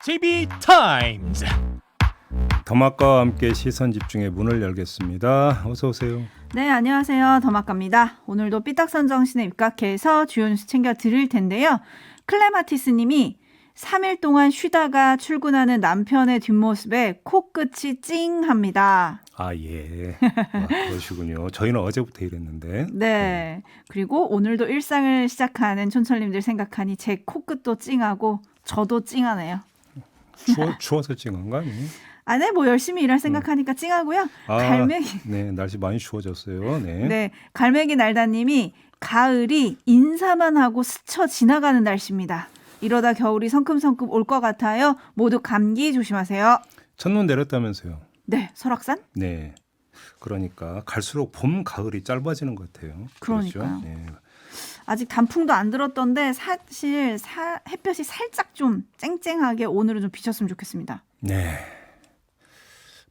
JB 타임즈. 더마카와 함께 시선 집중의 문을 열겠습니다. 어서 오세요. 네, 안녕하세요. 더마카입니다. 오늘도 삐딱선 정신에 입각해서 주요 뉴스 챙겨 드릴 텐데요. 클레마티스 님이 3일 동안 쉬다가 출근하는 남편의 뒷모습에 코끝이 찡합니다. 아, 예. 그러시군요. 저희는 어제부터 이랬는데. 네. 그리고 오늘도 일상을 시작하는 촌철님들 생각하니 제 코끝도 찡하고 저도 찡하네요. 추워서 찡한 거 아니에요? 아, 네, 뭐 열심히 일할 생각하니까 찡하고요. 갈매기. 네, 날씨 많이 추워졌어요. 네. 네, 갈매기 날다님이 가을이 인사만 하고 스쳐 지나가는 날씨입니다. 이러다 겨울이 성큼성큼 올 것 같아요. 모두 감기 조심하세요. 첫눈 내렸다면서요? 네, 설악산? 네. 그러니까 갈수록 봄, 가을이 짧아지는 것 같아요. 그러니까요. 그렇죠? 네. 아직 단풍도 안 들었던데 사실 햇볕이 살짝 좀 쨍쨍하게 오늘은 좀 비쳤으면 좋겠습니다. 네.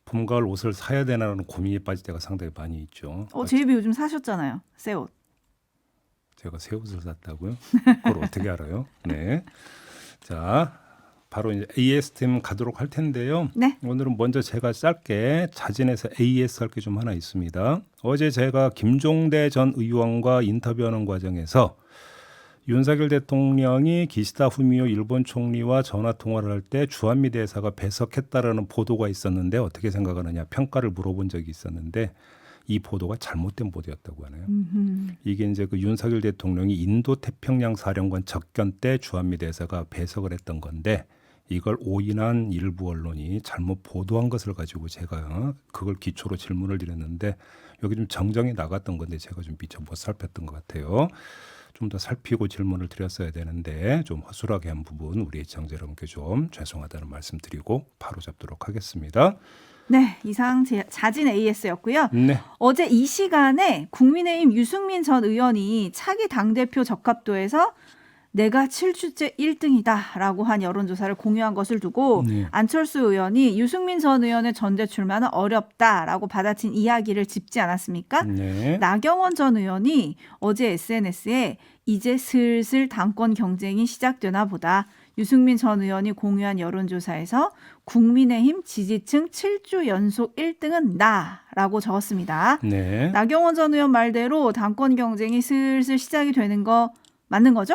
봄, 가을 옷을 사야 되나라는 고민이 빠질 때가 상당히 많이 있죠. 제이비 요즘 사셨잖아요. 새 옷. 제가 새 옷을 샀다고요? 그걸 어떻게 알아요? 네. 자, 바로 이제 AS팀 가도록 할 텐데요. 네. 오늘은 먼저 제가 짧게 자진해서 AS 할 게 좀 하나 있습니다. 어제 제가 김종대 전 의원과 인터뷰하는 과정에서 윤석열 대통령이 기시다 후미오 일본 총리와 전화 통화를 할 때 주한미 대사가 배석했다라는 보도가 있었는데 어떻게 생각하느냐 평가를 물어본 적이 있었는데 이 보도가 잘못된 보도였다고 하네요. 이게 이제 그 윤석열 대통령이 인도 태평양 사령관 접견 때 주한미 대사가 배석을 했던 건데 이걸 오인한 일부 언론이 잘못 보도한 것을 가지고 제가 그걸 기초로 질문을 드렸는데 여기 좀 정정이 나갔던 건데 제가 좀 미처 못 살폈던 것 같아요. 좀 더 살피고 질문을 드렸어야 되는데 좀 허술하게 한 부분 우리 시청자 여러분께 좀 죄송하다는 말씀드리고 바로 잡도록 하겠습니다. 네, 이상 자진 AS였고요. 네. 어제 이 시간에 국민의힘 유승민 전 의원이 차기 당대표 적합도에서 내가 7주째 1등이다라고 한 여론조사를 공유한 것을 두고 네. 안철수 의원이 유승민 전 의원의 전대 출마는 어렵다라고 받아친 이야기를 짚지 않았습니까? 네. 나경원 전 의원이 어제 SNS에 이제 슬슬 당권 경쟁이 시작되나 보다. 유승민 전 의원이 공유한 여론조사에서 국민의힘 지지층 7주 연속 1등은 나라고 적었습니다. 네. 나경원 전 의원 말대로 당권 경쟁이 슬슬 시작이 되는 거 맞는 거죠?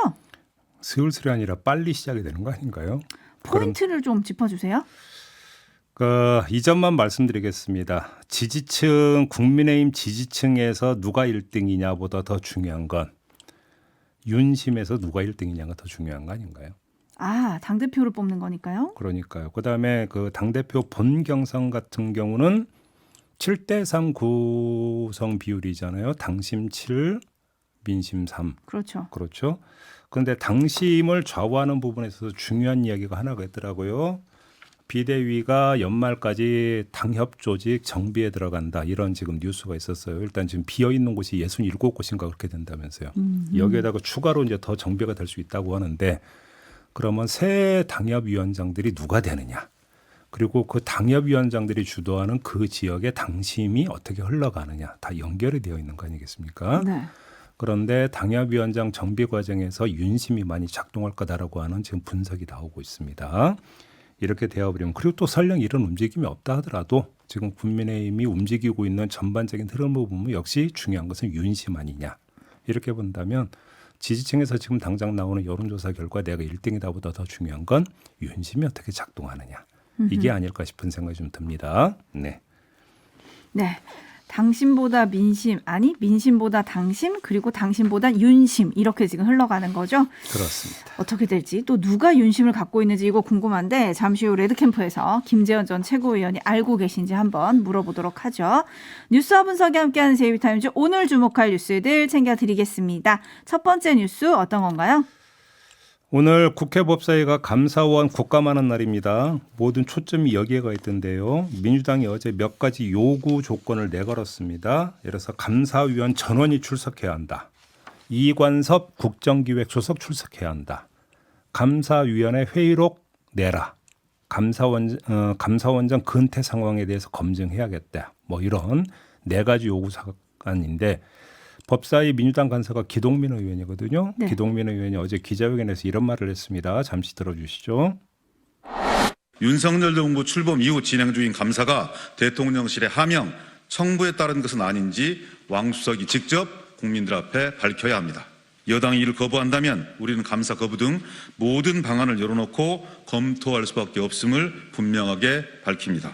슬슬이 아니라 빨리 시작이 되는 거 아닌가요? 포인트를 좀 짚어주세요. 이 점만 말씀드리겠습니다. 지지층, 국민의힘 지지층에서 누가 1등이냐보다 더 중요한 건 윤심에서 누가 1등이냐가 더 중요한 거 아닌가요? 아, 당대표를 뽑는 거니까요. 그러니까요. 그다음에 그 당대표 본경선 같은 경우는 7대3 구성 비율이잖아요. 당심 7, 민심 3. 그렇죠. 그렇죠. 그런데 당심을 좌우하는 부분에 있어서 중요한 이야기가 하나가 있더라고요. 비대위가 연말까지 당협 조직 정비에 들어간다. 이런 지금 뉴스가 있었어요. 일단 지금 비어있는 곳이 67곳인가 그렇게 된다면서요. 여기에다가 추가로 이제 더 정비가 될 수 있다고 하는데 그러면 새 당협위원장들이 누가 되느냐. 그리고 그 당협위원장들이 주도하는 그 지역의 당심이 어떻게 흘러가느냐. 다 연결이 되어 있는 거 아니겠습니까? 네. 그런데 당협위원장 정비 과정에서 윤심이 많이 작동할 거다라고 하는 지금 분석이 나오고 있습니다. 이렇게 되어버리면 그리고 또 설령 이런 움직임이 없다 하더라도 지금 국민의힘이 움직이고 있는 전반적인 흐름을 보면 역시 중요한 것은 윤심 아니냐. 이렇게 본다면 지지층에서 지금 당장 나오는 여론조사 결과 내가 1등이다보다 더 중요한 건 윤심이 어떻게 작동하느냐. 이게 아닐까 싶은 생각이 좀 듭니다. 네. 네. 당심보다 민심, 아니 민심보다 당심, 그리고 당심보다 윤심 이렇게 지금 흘러가는 거죠. 그렇습니다. 어떻게 될지 또 누가 윤심을 갖고 있는지 이거 궁금한데 잠시 후 레드캠프에서 김재원 전 최고위원이 알고 계신지 한번 물어보도록 하죠. 뉴스와 분석이 함께하는 제이비타임즈 오늘 주목할 뉴스들 챙겨드리겠습니다. 첫 번째 뉴스 어떤 건가요? 오늘 국회 법사위가 감사원 국감하는 날입니다. 모든 초점이 여기에 가 있던데요. 민주당이 어제 몇 가지 요구 조건을 내걸었습니다. 예를 들어서 감사위원 전원이 출석해야 한다. 이관섭 국정기획 수석 출석해야 한다. 감사위원회 회의록 내라. 감사원장 근태 상황에 대해서 검증해야겠다. 뭐 이런 4가지 요구 사안인데 법사위 민주당 간사가 기동민 의원이거든요. 네. 기동민 의원이 어제 기자회견에서 이런 말을 했습니다. 잠시 들어주시죠. 윤석열 정부 출범 이후 진행 중인 감사가 대통령실의 하명, 청부에 따른 것은 아닌지 왕 수석이 직접 국민들 앞에 밝혀야 합니다. 여당이 이를 거부한다면 우리는 감사 거부 등 모든 방안을 열어놓고 검토할 수밖에 없음을 분명하게 밝힙니다.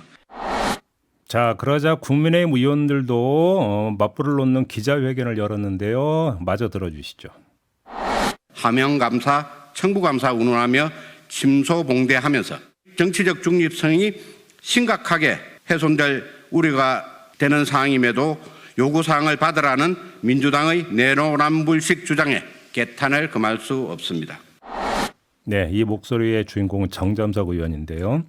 자, 그러자 국민의힘 의원들도 맞불을 놓는 기자회견을 열었는데요. 마저 들어주시죠. 하명감사, 청부감사 운운하며 침소봉대하면서 정치적 중립성이 심각하게 훼손될 우려가 되는 상황임에도 요구사항을 받으라는 민주당의 내로남불식 주장에 개탄을 금할 수 없습니다. 네, 이 목소리의 주인공은 정잠석 의원인데요.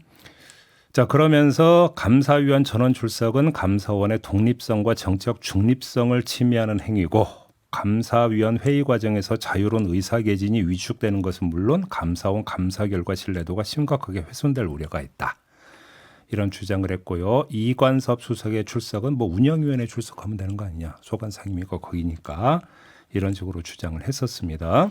자, 그러면서 감사위원 전원 출석은 감사원의 독립성과 정치적 중립성을 침해하는 행위고 감사위원 회의 과정에서 자유로운 의사개진이 위축되는 것은 물론 감사원 감사 결과 신뢰도가 심각하게 훼손될 우려가 있다. 이런 주장을 했고요. 이관섭 수석의 출석은 뭐 운영위원회 출석하면 되는 거 아니냐. 소관 상임위가 거기니까 이런 식으로 주장을 했었습니다.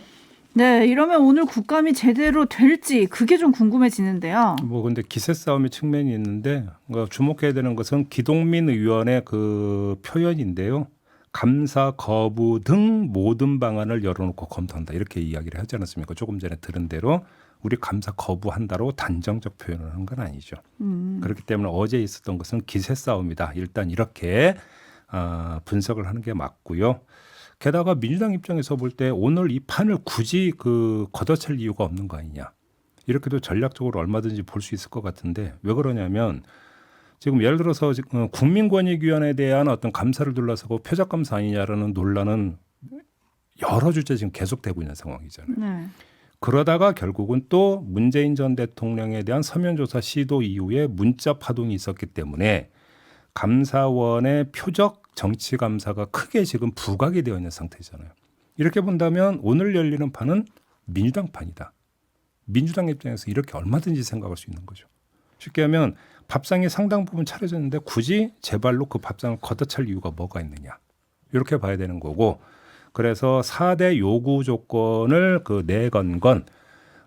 네, 이러면 오늘 국감이 제대로 될지 그게 좀 궁금해지는데요. 뭐 근데 기세 싸움의 측면이 있는데 주목해야 되는 것은 기동민 의원의 그 표현인데요. 감사 거부 등 모든 방안을 열어놓고 검토한다 이렇게 이야기를 하지 않았습니까? 조금 전에 들은 대로 우리 감사 거부한다로 단정적 표현을 한 건 아니죠. 그렇기 때문에 어제 있었던 것은 기세 싸움이다. 일단 이렇게 분석을 하는 게 맞고요. 게다가 민주당 입장에서 볼 때 오늘 이 판을 굳이 걷어찰 이유가 없는 거 아니냐. 이렇게도 전략적으로 얼마든지 볼 수 있을 것 같은데 왜 그러냐면 지금 예를 들어서 국민권익위원회에 대한 어떤 감사를 둘러싸고 표적감사 아니냐라는 논란은 여러 주째 지금 계속되고 있는 상황이잖아요. 네. 그러다가 결국은 또 문재인 전 대통령에 대한 서면조사 시도 이후에 문자 파동이 있었기 때문에 감사원의 표적 정치감사가 크게 지금 부각이 되어 있는 상태잖아요. 이렇게 본다면 오늘 열리는 판은 민주당 판이다. 민주당 입장에서 이렇게 얼마든지 생각할 수 있는 거죠. 쉽게 하면 밥상이 상당 부분 차려졌는데 굳이 제발로 그 밥상을 걷어찰 이유가 뭐가 있느냐. 이렇게 봐야 되는 거고 그래서 4대 요구 조건을 내건 건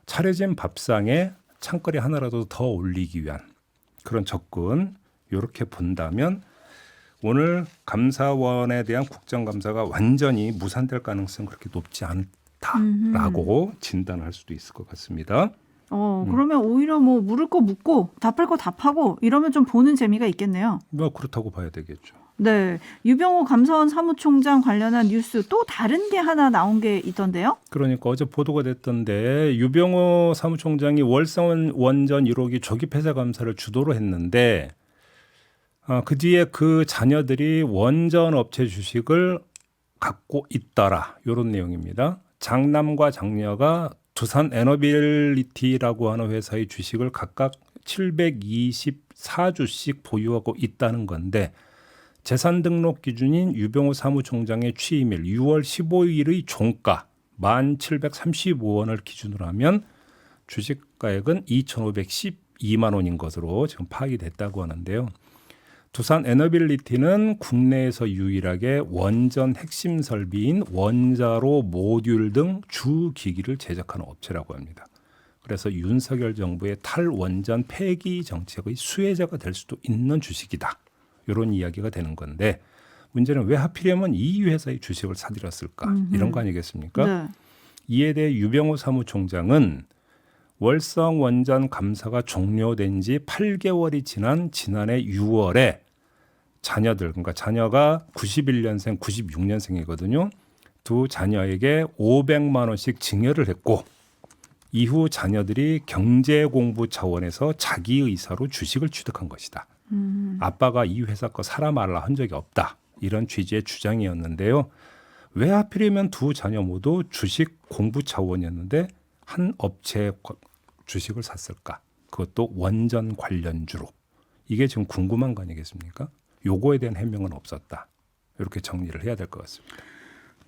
차려진 밥상에 찬거리 하나라도 더 올리기 위한 그런 접근 이렇게 본다면 오늘 감사원에 대한 국정감사가 완전히 무산될 가능성은 그렇게 높지 않다라고 진단할 수도 있을 것 같습니다. 그러면 오히려 뭐 물을 거 묻고 답할 거 답하고 이러면 좀 보는 재미가 있겠네요. 뭐 그렇다고 봐야 되겠죠. 네, 유병호 감사원 사무총장 관련한 뉴스 또 다른 게 하나 나온 게 있던데요. 그러니까 어제 보도가 됐던데 유병호 사무총장이 월성 원전 1호기 조기 폐쇄 감사를 주도로 했는데 그 뒤에 그 자녀들이 원전 업체 주식을 갖고 있더라. 이런 내용입니다. 장남과 장녀가 두산 에너빌리티라고 하는 회사의 주식을 각각 724주씩 보유하고 있다는 건데 재산 등록 기준인 유병호 사무총장의 취임일 6월 15일의 종가 1,735원을 기준으로 하면 주식가액은 2,512만 원인 것으로 지금 파악이 됐다고 하는데요. 두산 에너빌리티는 국내에서 유일하게 원전 핵심 설비인 원자로 모듈 등 주기기를 제작하는 업체라고 합니다. 그래서 윤석열 정부의 탈원전 폐기 정책의 수혜자가 될 수도 있는 주식이다. 이런 이야기가 되는 건데 문제는 왜 하필이면 이 회사의 주식을 사들였을까? 이런 거 아니겠습니까? 네. 이에 대해 유병호 사무총장은 월성 원전 감사가 종료된 지 8개월이 지난 지난해 6월에 자녀들, 그러니까 자녀가 91년생, 96년생이거든요. 두 자녀에게 500만 원씩 증여를 했고 이후 자녀들이 경제 공부 차원에서 자기 의사로 주식을 취득한 것이다. 아빠가 이 회사 거 사라 말라 한 적이 없다. 이런 취지의 주장이었는데요. 왜 하필이면 두 자녀 모두 주식 공부 차원이었는데 한 업체의 주식을 샀을까? 그것도 원전 관련주로. 이게 지금 궁금한 거 아니겠습니까? 요거에 대한 해명은 없었다. 이렇게 정리를 해야 될 것 같습니다.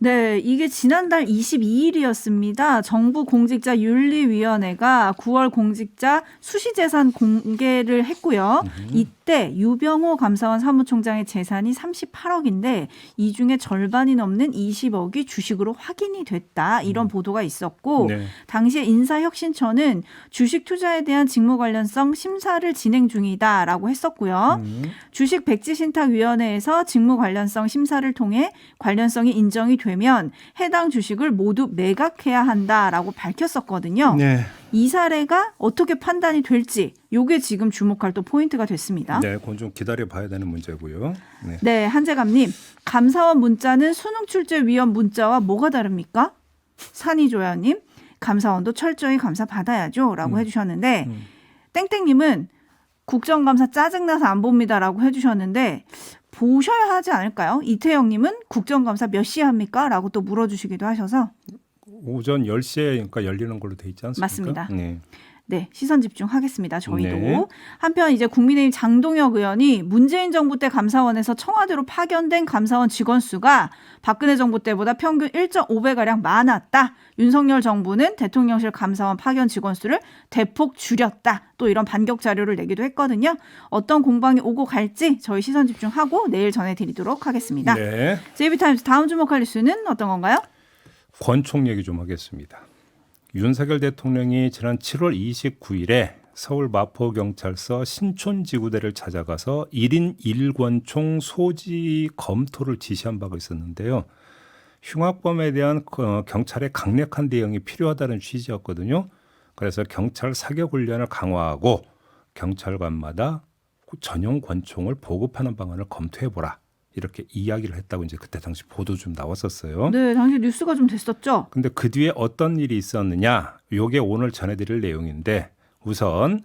네, 이게 지난달 22일이었습니다. 정부공직자윤리위원회가 9월 공직자 수시재산 공개를 했고요. 이때 유병호 감사원 사무총장의 재산이 38억인데 이 중에 절반이 넘는 20억이 주식으로 확인이 됐다. 이런 보도가 있었고 네. 당시에 인사혁신처는 주식 투자에 대한 직무 관련성 심사를 진행 중이다라고 했었고요. 주식 백지신탁위원회에서 직무 관련성 심사를 통해 관련성이 인정이 되면 해당 주식을 모두 매각해야 한다라고 밝혔었거든요. 네. 이 사례가 어떻게 판단이 될지 이게 지금 주목할 또 포인트가 됐습니다. 네, 그건 좀 기다려봐야 되는 문제고요. 네. 네, 한재감님. 감사원 문자는 수능출제위원 문자와 뭐가 다릅니까? 산이조야님. 감사원도 철저히 감사 받아야죠 라고 해주셨는데 땡땡님은 국정감사 짜증나서 안 봅니다라고 해주셨는데 보셔야 하지 않을까요? 이태영님은 국정감사 몇 시에 합니까? 라고 또 물어주시기도 하셔서 오전 10시에 그러니까 열리는 걸로 돼 있지 않습니까? 맞습니다. 네. 네, 시선 집중하겠습니다. 저희도. 네. 한편 이제 국민의힘 장동혁 의원이 문재인 정부 때 감사원에서 청와대로 파견된 감사원 직원 수가 박근혜 정부 때보다 평균 1.5배가량 많았다. 윤석열 정부는 대통령실 감사원 파견 직원 수를 대폭 줄였다. 또 이런 반격 자료를 내기도 했거든요. 어떤 공방이 오고 갈지 저희 시선 집중하고 내일 전해드리도록 하겠습니다. 네. JB타임즈 다음 주목할 뉴스는 어떤 건가요? 권총 얘기 좀 하겠습니다. 윤석열 대통령이 지난 7월 29일에 서울 마포경찰서 신촌지구대를 찾아가서 1인 1권총 소지 검토를 지시한 바가 있었는데요. 흉악범에 대한 경찰의 강력한 대응이 필요하다는 취지였거든요. 그래서 경찰 사격 훈련을 강화하고 경찰관마다 전용 권총을 보급하는 방안을 검토해보라. 이렇게 이야기를 했다고 이제 그때 당시 보도 좀 나왔었어요. 네, 당시 뉴스가 좀 됐었죠. 근데 그 뒤에 어떤 일이 있었느냐? 요게 오늘 전해드릴 내용인데 우선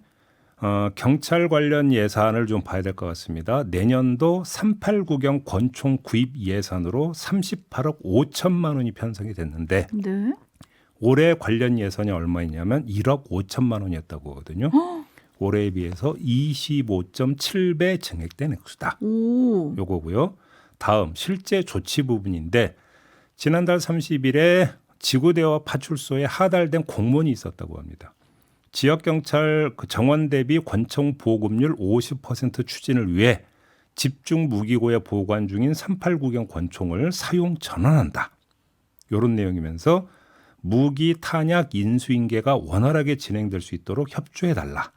경찰 관련 예산을 좀 봐야 될 것 같습니다. 내년도 389경 권총 구입 예산으로 38억 5천만 원이 편성이 됐는데 네. 올해 관련 예산이 얼마이냐면 1억 5천만 원이었다고 하거든요. 올해에 비해서 25.7배 증액된 액수다. 오. 요거고요. 다음 실제 조치 부분인데 지난달 30일에 지구대와 파출소에 하달된 공문이 있었다고 합니다. 지역경찰 정원 대비 권총 보급률 50% 추진을 위해 집중 무기고에 보관 중인 389경 권총을 사용 전환한다. 이런 내용이면서 무기 탄약 인수인계가 원활하게 진행될 수 있도록 협조해달라.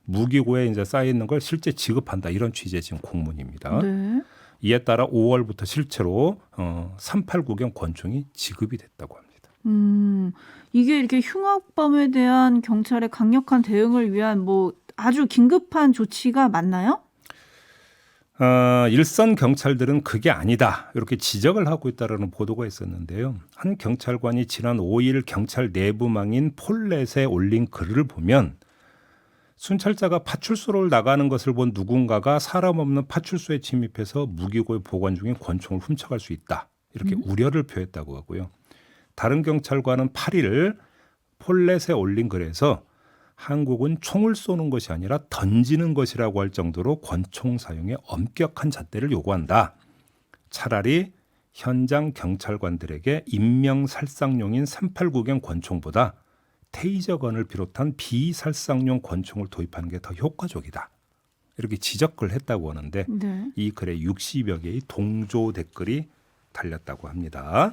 무기고에 이제 쌓여 있는 걸 실제 지급한다. 이런 취지의 지금 공문입니다. 네. 이에 따라 5월부터 실제로 389경 권총이 지급이 됐다고 합니다. 이게 이렇게 흉악범에 대한 경찰의 강력한 대응을 위한 뭐 아주 긴급한 조치가 맞나요? 일선 경찰들은 그게 아니다. 이렇게 지적을 하고 있다는 보도가 있었는데요. 한 경찰관이 지난 5일 경찰 내부망인 폴렛에 올린 글을 보면 순찰자가 파출소를 나가는 것을 본 누군가가 사람 없는 파출소에 침입해서 무기고에 보관 중인 권총을 훔쳐갈 수 있다. 이렇게 우려를 표했다고 하고요. 다른 경찰관은 8일 폴렛에 올린 글에서 한국은 총을 쏘는 것이 아니라 던지는 것이라고 할 정도로 권총 사용에 엄격한 잣대를 요구한다. 차라리 현장 경찰관들에게 인명살상용인 389경 권총보다 테이저건을 비롯한 비살상용 권총을 도입하는 게 더 효과적이다. 이렇게 지적을 했다고 하는데 네. 이 글에 60여 개의 동조 댓글이 달렸다고 합니다.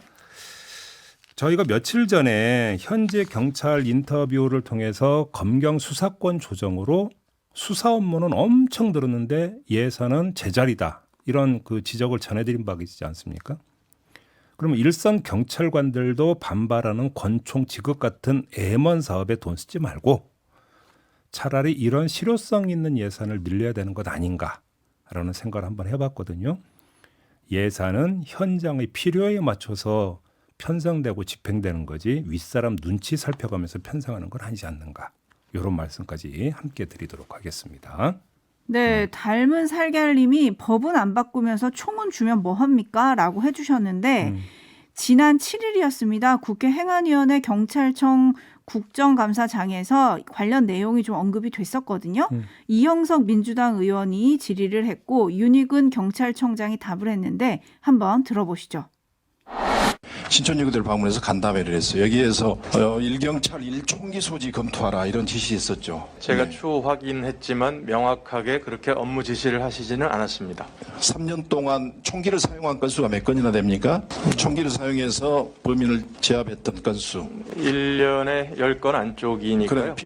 저희가 며칠 전에 현재 경찰 인터뷰를 통해서 검경 수사권 조정으로 수사 업무는 엄청 늘었는데 예산은 제자리다. 이런 그 지적을 전해드린 바가 있지 않습니까? 그러면 일선 경찰관들도 반발하는 권총 지급 같은 애먼 사업에 돈 쓰지 말고 차라리 이런 실효성 있는 예산을 늘려야 되는 것 아닌가라는 생각을 한번 해봤거든요. 예산은 현장의 필요에 맞춰서 편성되고 집행되는 거지 윗사람 눈치 살펴가면서 편성하는 건 아니지 않는가. 이런 말씀까지 함께 드리도록 하겠습니다. 네, 닮은 살갈님이 법은 안 바꾸면서 총은 주면 뭐 합니까? 라고 해주셨는데 지난 7일이었습니다. 국회 행안위원회 경찰청 국정감사장에서 관련 내용이 좀 언급이 됐었거든요. 이형석 민주당 의원이 질의를 했고 윤희근 경찰청장이 답을 했는데 한번 들어보시죠. 신촌유구대를 방문해서 간담회를 했어요. 여기에서 1경찰 1총기 소지 검토하라 이런 지시 있었죠. 제가 네. 추후 확인했지만 명확하게 그렇게 업무 지시를 하시지는 않았습니다. 3년 동안 총기를 사용한 건수가 몇 건이나 됩니까? 총기를 사용해서 범인을 제압했던 건수. 1년에 10건 안쪽이니까요. 그래,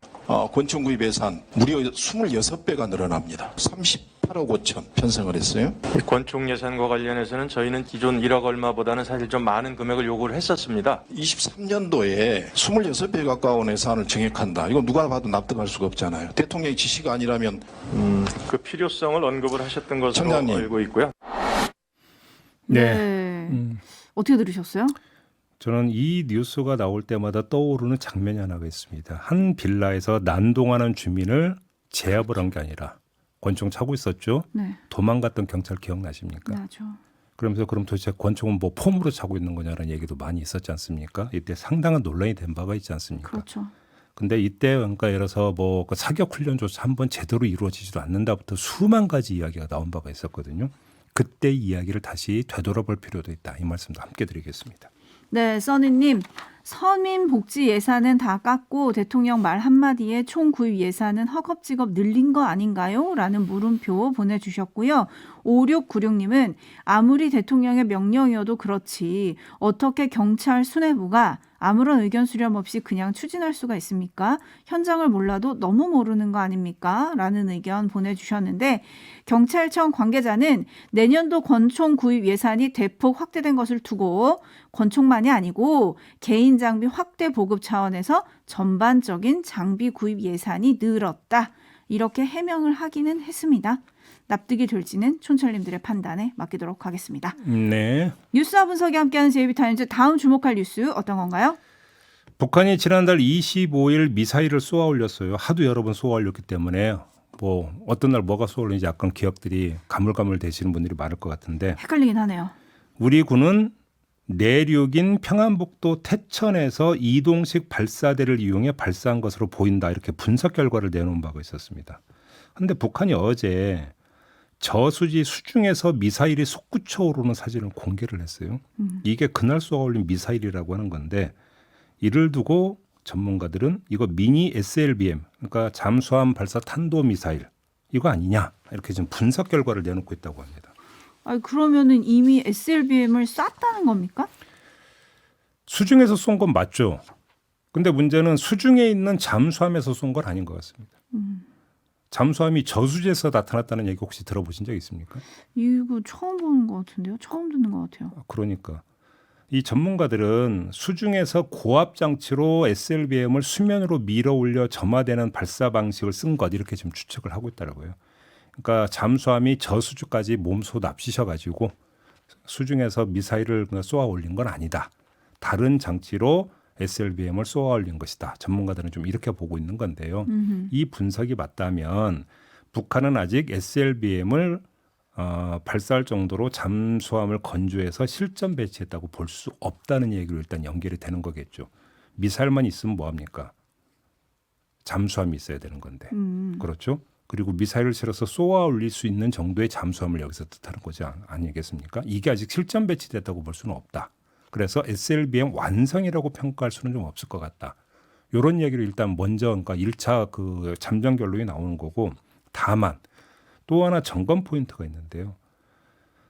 권총 구입 예산 무려 26배가 늘어납니다. 38억 5천 편성을 했어요. 권총 예산과 관련해서는 저희는 기존 1억 얼마보다는 사실 좀 많은 금액을 요구를 했었습니다. 23년도에 26배 가까운 예산을 증액한다. 이거 누가 봐도 납득할 수가 없잖아요. 대통령의 지시가 아니라면 그 필요성을 언급을 하셨던 것으로 청장님. 알고 있고요. 네. 어떻게 들으셨어요? 저는 이 뉴스가 나올 때마다 떠오르는 장면이 하나가 있습니다. 한 빌라에서 난동하는 주민을 제압을 한 게 아니라 권총 차고 있었죠. 네. 도망갔던 경찰 기억나십니까? 맞아. 그러면서 그럼 도대체 권총은 뭐 폼으로 차고 있는 거냐라는 얘기도 많이 있었지 않습니까? 이때 상당한 논란이 된 바가 있지 않습니까? 그렇죠. 근데 이때 그러니까 예를 들어서 뭐그 사격 훈련조차 한번 제대로 이루어지지도 않는다부터 수만 가지 이야기가 나온 바가 있었거든요. 그때 이야기를 다시 되돌아볼 필요도 있다. 이 말씀도 함께 드리겠습니다. 네, 써니님. 서민 복지 예산은 다 깎고 대통령 말 한마디에 총 구입 예산은 허겁지겁 늘린 거 아닌가요? 라는 물음표 보내주셨고요. 5696님은 아무리 대통령의 명령이어도 그렇지 어떻게 경찰 수뇌부가 아무런 의견 수렴 없이 그냥 추진할 수가 있습니까? 현장을 몰라도 너무 모르는 거 아닙니까? 라는 의견 보내주셨는데 경찰청 관계자는 내년도 권총 구입 예산이 대폭 확대된 것을 두고 권총만이 아니고 개인 장비 확대 보급 차원에서 전반적인 장비 구입 예산이 늘었다. 이렇게 해명을 하기는 했습니다. 납득이 될지는 촌철님들의 판단에 맡기도록 하겠습니다. 네. 뉴스와 분석이 함께하는 JB타임즈 다음 주목할 뉴스 어떤 건가요? 북한이 지난달 25일 미사일을 쏘아 올렸어요. 하도 여러 번 쏘아 올렸기 때문에 뭐 어떤 날 뭐가 쏘아 올리는지 약간 기억들이 가물가물 되시는 분들이 많을 것 같은데 헷갈리긴 하네요. 우리 군은 내륙인 평안북도 태천에서 이동식 발사대를 이용해 발사한 것으로 보인다. 이렇게 분석 결과를 내놓은 바가 있었습니다. 그런데 북한이 어제 저수지 수중에서 미사일이 솟구쳐 오르는 사진을 공개를 했어요. 이게 그날 쏘아 올린 미사일이라고 하는 건데 이를 두고 전문가들은 이거 미니 SLBM 그러니까 잠수함 발사 탄도 미사일 이거 아니냐 이렇게 지금 분석 결과를 내놓고 있다고 합니다. 아니, 그러면은 이미 SLBM을 쐈다는 겁니까? 수중에서 쏜 건 맞죠. 근데 문제는 수중에 있는 잠수함에서 쏜 건 아닌 것 같습니다. 잠수함이 저수지에서 나타났다는 얘기 혹시 들어보신 적 있습니까? 이거 처음 보는 것 같은데요. 처음 듣는 것 같아요. 그러니까 이 전문가들은 수중에서 고압 장치로 SLBM을 수면으로 밀어 올려 점화되는 발사 방식을 쓴 것 이렇게 지금 추측을 하고 있더라고요. 그러니까 잠수함이 저수주까지 몸소 납치셔가지고 수중에서 미사일을 쏘아 올린 건 아니다. 다른 장치로 SLBM을 쏘아 올린 것이다. 전문가들은 좀 이렇게 보고 있는 건데요. 이 분석이 맞다면 북한은 아직 SLBM을 발사할 정도로 잠수함을 건조해서 실전 배치했다고 볼 수 없다는 얘기로 일단 연결이 되는 거겠죠. 미사일만 있으면 뭐합니까? 잠수함이 있어야 되는 건데. 그렇죠? 그리고 미사일을 실어서 쏘아 올릴 수 있는 정도의 잠수함을 여기서 뜻하는 거지 아니겠습니까? 이게 아직 실전 배치됐다고 볼 수는 없다. 그래서 SLBM 완성이라고 평가할 수는 좀 없을 것 같다. 이런 얘기를 일단 먼저 그러니까 1차 그 잠정 결론이 나오는 거고 다만 또 하나 점검 포인트가 있는데요.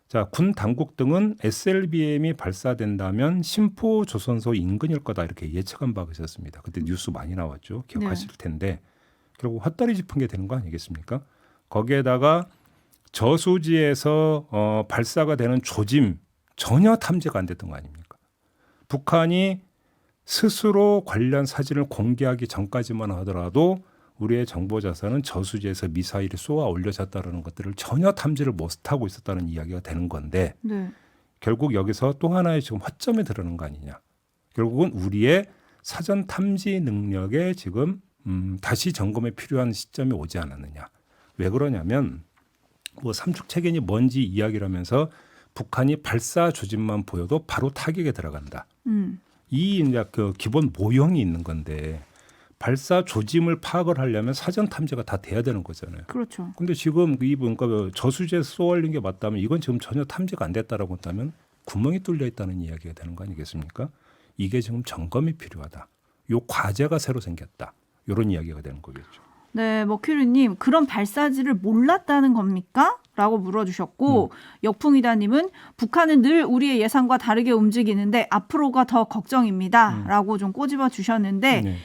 자, 군 당국 등은 SLBM이 발사된다면 심포 조선소 인근일 거다 이렇게 예측한 바가 있었습니다. 그때 뉴스 많이 나왔죠. 기억하실 텐데 결국 헛다리 짚은 게 되는 거 아니겠습니까? 거기에다가 저수지에서 발사가 되는 조짐 전혀 탐지가 안 됐던 거 아닙니까? 북한이 스스로 관련 사진을 공개하기 전까지만 하더라도 우리의 정보 자산은 저수지에서 미사일이 쏘아 올려졌다는 것들을 전혀 탐지를 못하고 있었다는 이야기가 되는 건데 네. 결국 여기서 또 하나의 지금 허점이 드러나는 거 아니냐. 결국은 우리의 사전 탐지 능력에 지금 다시 점검에 필요한 시점이 오지 않았느냐. 왜 그러냐면 뭐 삼축체계니 뭔지 이야기를 하면서 북한이 발사 조짐만 보여도 바로 타격에 들어간다. 이 이제 그 기본 모형이 있는 건데 발사 조짐을 파악을 하려면 사전 탐지가 다 돼야 되는 거잖아요. 그렇죠. 근데 지금 이 그러니까 저수지에서 쏘아올린 게 맞다면 이건 지금 전혀 탐지가 안 됐다라고 한다면 구멍이 뚫려 있다는 이야기가 되는 거 아니겠습니까? 이게 지금 점검이 필요하다. 요 과제가 새로 생겼다. 이런 이야기가 되는 거겠죠. 네, 머큐리님 그런 발사지를 몰랐다는 겁니까? 라고 물어주셨고 역풍이다님은 북한은 늘 우리의 예상과 다르게 움직이는데 앞으로가 더 걱정입니다. 라고 좀 꼬집어 주셨는데 네.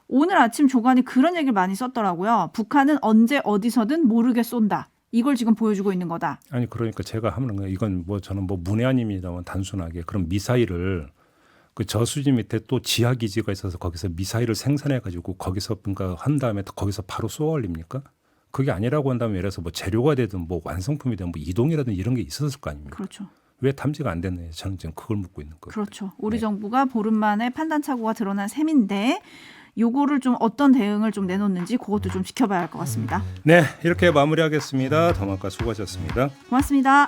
오늘 아침 조간이 그런 얘기를 많이 썼더라고요. 북한은 언제 어디서든 모르게 쏜다. 이걸 지금 보여주고 있는 거다. 아니 그러니까 제가 하는 거예요. 이건 뭐 저는 뭐 문외한입니다만 단순하게 그런 미사일을 그 저수지 밑에 또 지하 기지가 있어서 거기서 미사일을 생산해 가지고 거기서 뭔가 한 다음에 거기서 바로 쏘아 올립니까? 그게 아니라고 한다면 예를 들어서 뭐 재료가 되든 뭐 완성품이 되든 뭐 이동이라든 이런 게 있었을 거 아닙니까? 그렇죠. 왜 탐지가 안 됐나요? 저는 지금 그걸 묻고 있는 거예요. 그렇죠. 우리 네. 정부가 보름 만에 판단 착오가 드러난 셈인데 요거를 좀 어떤 대응을 좀 내놓는지 그것도 좀 지켜봐야 할 것 같습니다. 네, 이렇게 마무리하겠습니다. 더마카 수고하셨습니다. 고맙습니다.